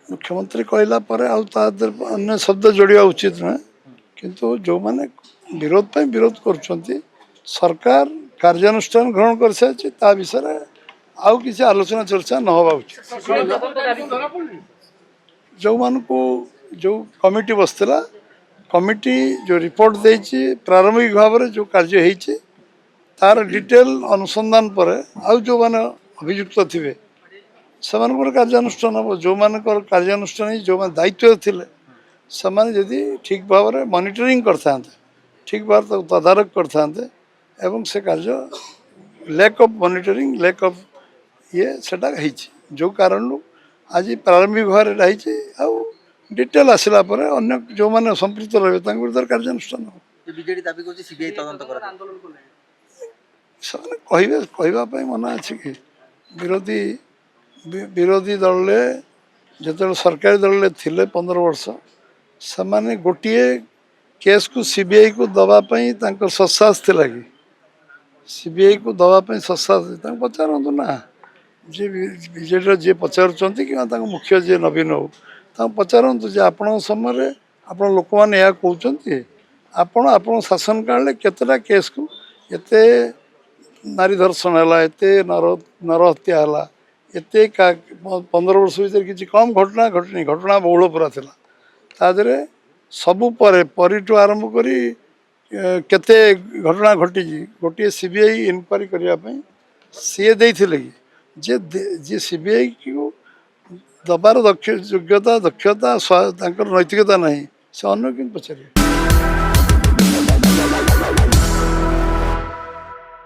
मुख्यमंत्री कहला अन्य शब्द जोड़ा उचित नुहे किंतु जो माने विरोध पे विरोध कर सरकार कार्यानुष्ठान ग्रहण कर सारी विषय आउ किसी आलोचना चर्चा न होगा उचित जो मान को जो कमिटी बसला कमिटी जो रिपोर्ट देती प्रारंभिक भाव में जो कार्य होती तार डिटेल अनुसंधान पर आउ जो माने अभियुक्त थे से कार्यानुष्ठान हम जो मान कार्यानुष्ठान जो मान दायित्व थिले से जदि ठीक भाव में मॉनिटरिंग करते ठीक भाव तदारक करते एवं से कार्य lack of monitoring lack of ये सेटा जो कारण आज प्रारंभिक भाव में आ डिटेल आसला अन्य जो मैंने संपृक्त रहे विरुद्ध कार्यानुष्ठान बीजेडी दाबी करछि सीबीआई तदंत करा कहवाई मना अच्छी कि विरोधी विरोधी दल जो सरकारी दल थे 15 वर्ष से गोटे केस को सीबीआई को दवापाई सत्साहस थिला कि सीबीआई को दवापाई सत्साहस पचारतु ना जी बीजेडी जी पचारुंट कि मुख्य जी नवीन हो पचारतु जे आपण समय आप लोक मैंने यह कहते आपण आपण शासन काल केतटा केस को एते नारी धर्षण है एत नरहत्या है एत 15 वर्ष भर किसी कम घटना घटनी घटना बहुल पूरा थिला तादरे सबू परिठू आरंभ करी केते घटना घटी गोटे सीबीआई इनक्वारी करने सी देथिले कि जे सीबीआई को दबार योग्यता दक्षता नैतिकता नहीं से अन्य कि पचारे।